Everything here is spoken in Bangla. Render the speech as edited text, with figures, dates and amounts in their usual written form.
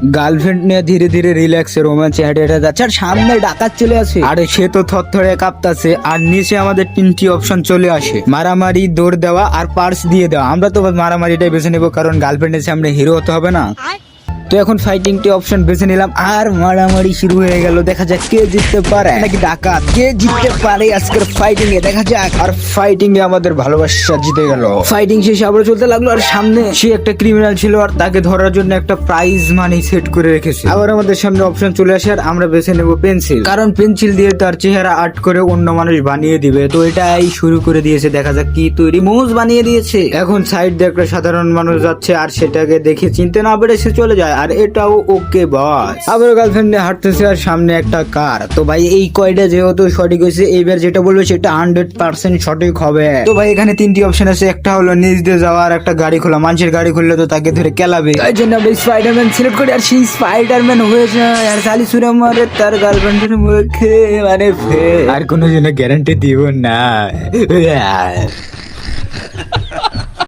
গার্লফ্রেন্ড নিয়ে ধীরে ধীরে রিল্যাক্সে রোমান্সে হেঁটে হেঁটে যাচ্ছে, আর সামনে ডাকাত চলে আসে। আরে সে তো থরথরে কাঁপতাছে, আর নিচে আমাদের তিনটি অপশন চলে আসে, মারামারি, দৌড় দেওয়া আর পার্স দিয়ে দেওয়া। আমরা তো মারামারিটাই বেছে নেবো, কারণ গার্লফ্রেন্ডের সামনে হিরো হতে হবে না। তো এখন ফাইটিংটি অপশন বেছে নিলাম, আর মারামারি শুরু হয়ে গেল। দেখা যাক কে জিততে পারে, নাকি ডাকাত কে জিততে পারে আজকের ফাইটিং এ, দেখা যাক। আর ফাইটিং এ আমাদের ভালোবাসা জিতে গেল। ফাইটিং শেষে আবার চলতে লাগলো, আর সামনে সে একটা ক্রিমিনাল ছিল, আর তাকে ধরার জন্য একটা প্রাইজ মানি সেট করে রেখেছে। আবার আমাদের সামনে অপশন চলে আসে, আর আমরা বেছে নেব পেন্সিল, কারণ পেন্সিল দিয়ে তার চেহারা আর্ট করে অন্য মানুষ বানিয়ে দিবে। তো এটাই শুরু করে দিয়েছে, দেখা যাক কি তৈরি। মোজ বানিয়ে দিয়েছে। এখন সাইড দিয়ে একটা সাধারণ মানুষ যাচ্ছে, আর সেটাকে দেখে চিনতে না পেরে সে চলে যায়। আর এটাও ওকে বস। আবার গার্লফ্রেন্ড নিয়ে হাঁটতেছে, আর সামনে একটা কার। তো ভাই এই কয়টা যেহেতু সঠিক হয়েছে, এইবার যেটা বলবে সেটা 100% সঠিক হবে। তো ভাই এখানে তিনটি অপশন আছে, একটা হলো নিচ দিয়ে যাওয়া, আর একটা গাড়ি খোলা। মানুষের গাড়ি খুললে তো তাকে ধরে কেলাবে, তাই জন্য আমরা স্পাইডারম্যান সিলেক্ট করি, আর সেই স্পাইডারম্যান হয়ে যায়। আর চালি সুরে মারে তার গার্লফ্রেন্ডের মুখে, মানে আর কোনো জন্য গ্যারান্টি দিব না।